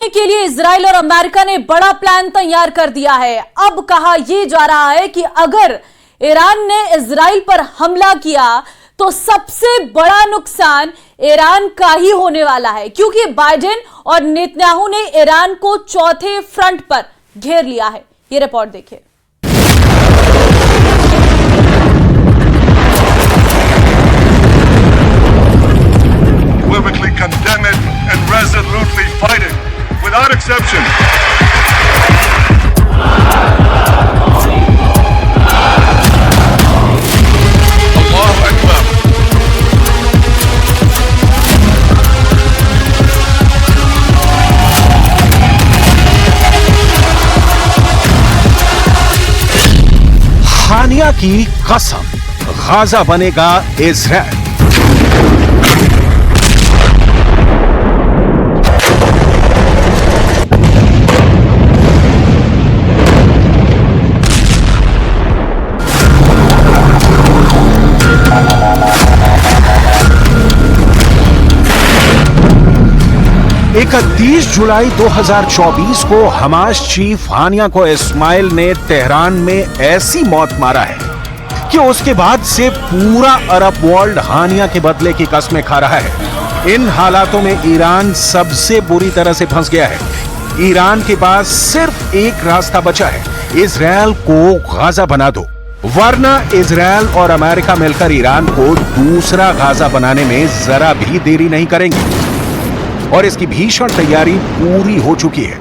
के लिए इजराइल और अमेरिका ने बड़ा प्लान तैयार कर दिया है। अब कहा यह जा रहा है कि अगर ईरान ने इजराइल पर हमला किया तो सबसे बड़ा नुकसान ईरान का ही होने वाला है, क्योंकि बाइडेन और नेतन्याहू ने ईरान को चौथे फ्रंट पर घेर लिया है। ये रिपोर्ट देखिए। Publicly condemn it and resolutely fight it without exception. Allahu Akbar. हानिया की कसम, गाजा बनेगा इजराइल। इकतीस जुलाई 2024 को हमास चीफ हानिया को इस्माइल ने तेहरान में ऐसी मौत मारा है कि उसके बाद से पूरा अरब वर्ल्ड हानिया के बदले की कस्में खा रहा है। इन हालातों में ईरान सबसे बुरी तरह से फंस गया है। ईरान के पास सिर्फ एक रास्ता बचा है, इजराइल को गाजा बना दो, वरना इजराइल और अमेरिका मिलकर ईरान को दूसरा गाजा बनाने में जरा भी देरी नहीं करेंगे। और इसकी भीषण तैयारी पूरी हो चुकी है।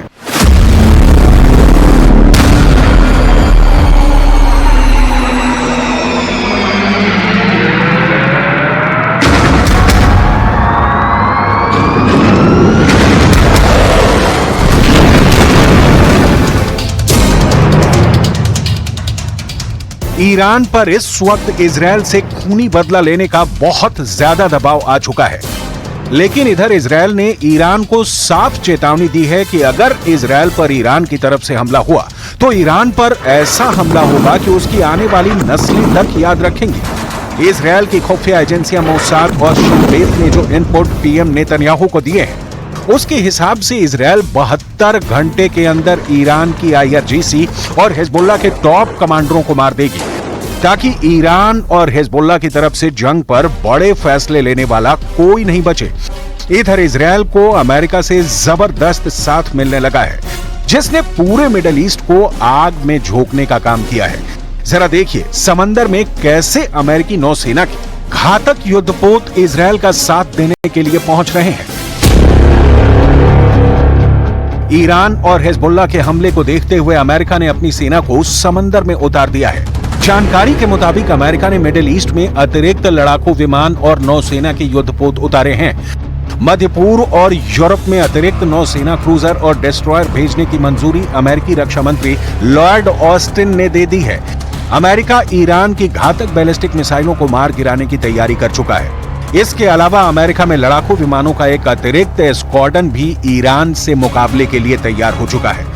ईरान पर इस वक्त इजराइल से खूनी बदला लेने का बहुत ज्यादा दबाव आ चुका है, लेकिन इधर इजराइल ने ईरान को साफ चेतावनी दी है कि अगर इजराइल पर ईरान की तरफ से हमला हुआ तो ईरान पर ऐसा हमला होगा कि उसकी आने वाली नस्लें तक याद रखेंगी। इजराइल की खुफिया एजेंसियां मोसाद और शिन बेत ने जो इनपुट पीएम नेतन्याहू को दिए हैं, उसके हिसाब से इजराइल 72 घंटे के अंदर ईरान की IRGC और हिजबुल्लाह के टॉप कमांडरों को मार देगी, ताकि ईरान और हिजबुल्लाह की तरफ से जंग पर बड़े फैसले लेने वाला कोई नहीं बचे। इधर इजराइल को अमेरिका से जबरदस्त साथ मिलने लगा है, जिसने पूरे मिडिल ईस्ट को आग में झोंकने का काम किया है। जरा देखिए समंदर में कैसे अमेरिकी नौसेना के घातक युद्धपोत इजराइल का साथ देने के लिए पहुंच रहे हैं। ईरान और हिजबुल्लाह के हमले को देखते हुए अमेरिका ने अपनी सेना को समंदर में उतार दिया है। जानकारी के मुताबिक अमेरिका ने मिडिल ईस्ट में अतिरिक्त लड़ाकू विमान और नौसेना के युद्धपोत उतारे हैं। मध्य पूर्व और यूरोप में अतिरिक्त नौसेना क्रूजर और डिस्ट्रॉयर भेजने की मंजूरी अमेरिकी रक्षा मंत्री लॉयड ऑस्टिन ने दे दी है। अमेरिका ईरान की घातक बैलिस्टिक मिसाइलों को मार गिराने की तैयारी कर चुका है। इसके अलावा अमेरिका में लड़ाकू विमानों का एक अतिरिक्त स्क्वाड्रन भी ईरान से मुकाबले के लिए तैयार हो चुका है।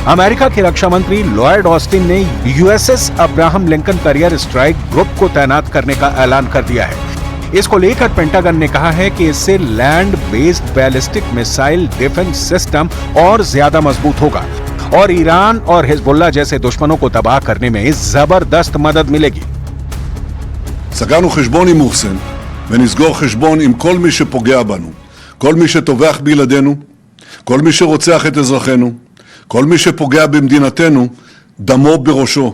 अमेरिका के रक्षा मंत्री लॉयड ऑस्टिन ने USS Abraham Lincoln career strike group को तैनात करने का ऐलान कर दिया है। इसको लेकर पेंटागन ने कहा है कि इससे land based ballistic missile defence system और ज्यादा मजबूत होगा और ईरान और हिजबुल्लाह जैसे दुश्मनों को तबाह करने में जबरदस्त मदद मिलेगी। סגרנו חשבון עם מוחסן ונסגור חשבון עם כל מי שפוגע בנו, כל מי שטובח בילדינו, כל מי שרוצח את אזרחינו, כל מי שפוגע במדינתנו, דמו בראשו.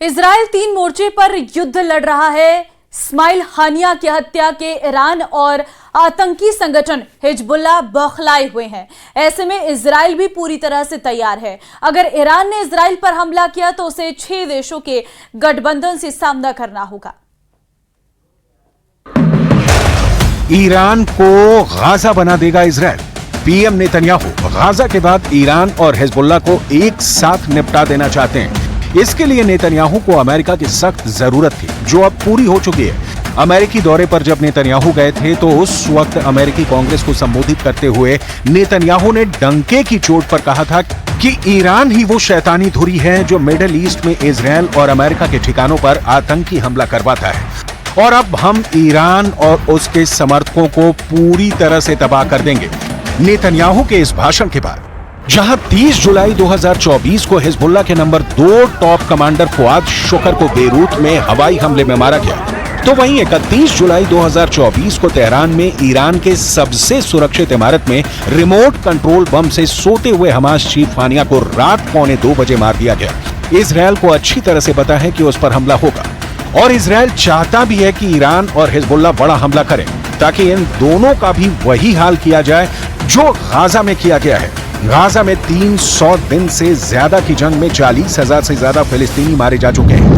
इजराइल 3 मोर्चे पर युद्ध लड़ रहा है। इस्माइल हानिया की हत्या के ईरान और आतंकी संगठन हिजबुल्लाह बौखलाए हुए हैं। ऐसे में इजराइल भी पूरी तरह से तैयार है। अगर ईरान ने इजराइल पर हमला किया तो उसे 6 देशों के गठबंधन से सामना करना होगा। ईरान को गाजा बना देगा इजराइल। पीएम नेतन्याहू गाजा के बाद ईरान और हिजबुल्लाह को एक साथ निपटा देना चाहते हैं। इसके लिए नेतन्याहू को अमेरिका की सख्त जरूरत थी, जो अब पूरी हो चुकी है। अमेरिकी दौरे पर जब नेतन्याहू गए थे तो उस वक्त अमेरिकी कांग्रेस को संबोधित करते हुए नेतन्याहू ने डंके की चोट पर कहा था कि ईरान ही वो शैतानी धुरी है जो मिडिल ईस्ट में इजराइल और अमेरिका के ठिकानों पर आतंकी हमला करवाता है और अब हम ईरान और उसके समर्थकों को पूरी तरह से तबाह कर देंगे। नेतन्याहू के इस भाषण के बाद जहां 30 जुलाई 2024 को हिजबुल्लाह के नंबर 2 टॉप कमांडर फुआद शुक्र को बेरूत में हवाई हमले में मारा गया, तो वहीं 31 जुलाई 2024 को तेहरान में ईरान के सबसे सुरक्षित इमारत में रिमोट कंट्रोल बम से सोते हुए हमास चीफ हानिया को रात 1:45 बजे मार दिया गया। इजराइल को अच्छी तरह से पता है कि उस पर हमला होगा और इजराइल चाहता भी है कि ईरान और हिजबुल्लाह बड़ा हमला करें ताकि इन दोनों का भी वही हाल किया जाए जो गाजा में किया गया है। गाजा में 300 दिन से ज्यादा की जंग में 40,000 से ज्यादा फिलिस्तीनी मारे जा चुके हैं,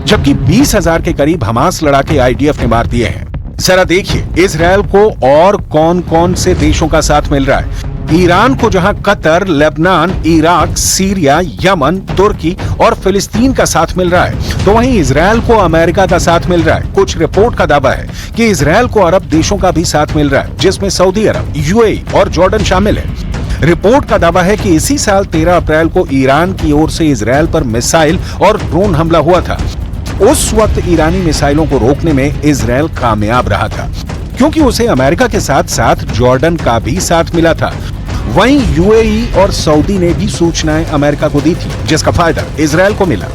जबकि 20,000 के करीब हमास लड़ाके आईडीएफ ने मार दिए हैं। जरा देखिए इजराइल को और कौन कौन से देशों का साथ मिल रहा है। ईरान को जहां Qatar, Lebanon, Iraq, Syria, Yemen, तुर्की और फिलिस्तीन का साथ मिल रहा है, तो वहीं इजराइल को अमेरिका का साथ मिल रहा है। कुछ रिपोर्ट का दावा है कि इजराइल को अरब देशों का भी साथ मिल रहा है, जिसमें सऊदी अरब, यूएई और जॉर्डन शामिल है। रिपोर्ट का दावा है कि इसी साल 13 अप्रैल को ईरान की ओर से इजराइल पर मिसाइल और ड्रोन हमला हुआ था। उस वक्त ईरानी मिसाइलों को रोकने में इजराइल कामयाब रहा था, क्योंकि उसे अमेरिका के साथ साथ जॉर्डन का भी साथ मिला था। वहीं यूएई और सऊदी ने भी सूचनाएं अमेरिका को दी थी, जिसका फायदा इजराइल को मिला।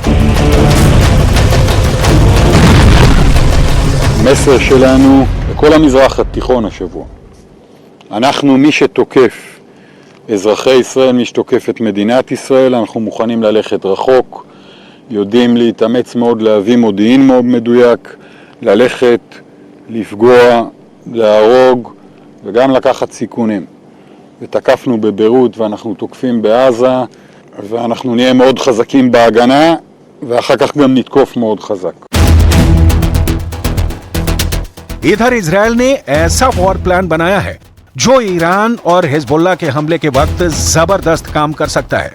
המסר שלנו לכל המזרח התיכון השבוע, אנחנו מי שתוקף אזרחי ישראל, מי שתוקף את מדינת ישראל, אנחנו מוכנים ללכת רחוק, יודעים להתאמץ מאוד, להביא מודיעין מאוד מדויק, ללכת, לפגוע, להרוג וגם לקחת סיכונים. ותקפנו בביירות ואנחנו תוקפים בעזה, ואנחנו נהיה מאוד חזקים בהגנה ואחר כך גם נתקוף מאוד חזק. इधर इजराइल ने ऐसा वॉर प्लान बनाया है जो ईरान और हिजबुल्लाह के हमले के वक्त जबरदस्त काम कर सकता है।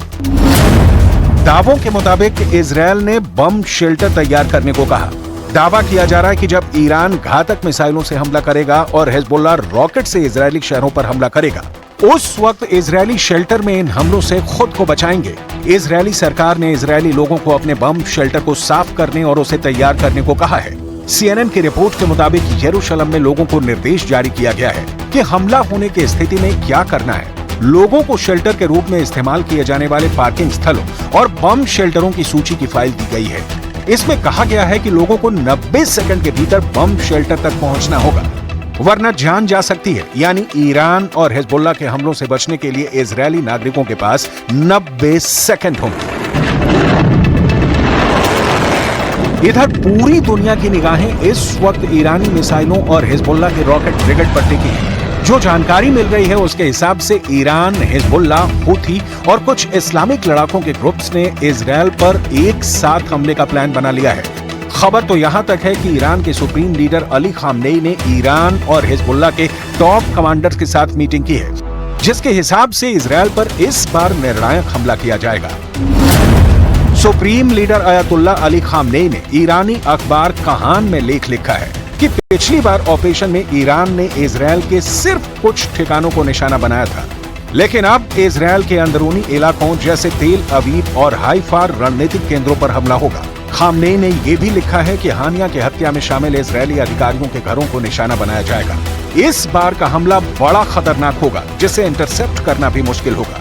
दावों के मुताबिक इजराइल ने बम शेल्टर तैयार करने को कहा। दावा किया जा रहा है कि जब ईरान घातक मिसाइलों से हमला करेगा और हिजबुल्लाह रॉकेट से इजरायली शहरों पर हमला करेगा, उस वक्त इजरायली शेल्टर में इन हमलों से खुद को बचाएंगे। इजरायली सरकार ने इजरायली लोगों को अपने बम शेल्टर को साफ करने और उसे तैयार करने को कहा है। CNN की रिपोर्ट के मुताबिक यरूशलेम में लोगों को निर्देश जारी किया गया है कि हमला होने की स्थिति में क्या करना है। लोगों को शेल्टर के रूप में इस्तेमाल किए जाने वाले पार्किंग स्थलों और बम शेल्टरों की सूची की फाइल दी गई है। इसमें कहा गया है कि लोगों को 90 सेकंड के भीतर बम शेल्टर तक पहुंचना होगा, वरना जान जा सकती है। यानी ईरान और हिजबुल्लाह के हमलों से बचने के लिए इजरायली नागरिकों के पास 90 सेकंड होंगे। इधर पूरी दुनिया की निगाहें इस वक्त ईरानी मिसाइलों और हिजबुल्लाह के रॉकेट ब्रिगेड पर टिकी है। जो जानकारी मिल रही है उसके हिसाब से ईरान, हिजबुल्लाह, हुथी और कुछ इस्लामिक लड़ाकों के ग्रुप्स ने इजराइल पर एक साथ हमले का प्लान बना लिया है। खबर तो यहां तक है कि ईरान के सुप्रीम लीडर अली खामनेई ने ईरान और हिजबुल्लाह के टॉप कमांडर्स के साथ मीटिंग की है, जिसके हिसाब से इजराइल पर इस बार निर्णायक हमला किया जाएगा। Supreme leader Ayatollah Ali Khamenei ने ईरानी अखबार कहान में लेख लिखा है कि पिछली बार ऑपरेशन में ईरान ने इजराइल के सिर्फ कुछ ठिकानों को निशाना बनाया था, लेकिन अब इजराइल के अंदरूनी इलाकों जैसे तेल अवीव और हाइफा रणनीतिक केंद्रों पर हमला होगा। खामनेई ने यह भी लिखा है कि हानिया की हत्या में शामिल इजरायली अधिकारियों के घरों को निशाना बनाया जाएगा। इस बार का हमला बड़ा खतरनाक होगा, जिसे इंटरसेप्ट करना भी मुश्किल होगा।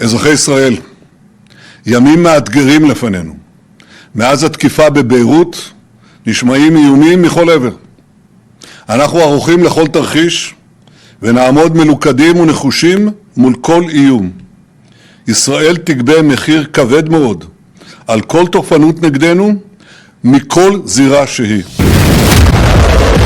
אזרחי ישראל, ימים מאתגרים לפנינו. מאז התקיפה בביירות נשמעים איומים מכל עבר. אנחנו ערוכים לכל תרחיש ונעמוד מלוכדים ונחושים מול כל איום. ישראל תגבה מחיר כבד מאוד על כל תוקפנות נגדנו מכל זירה שהיא.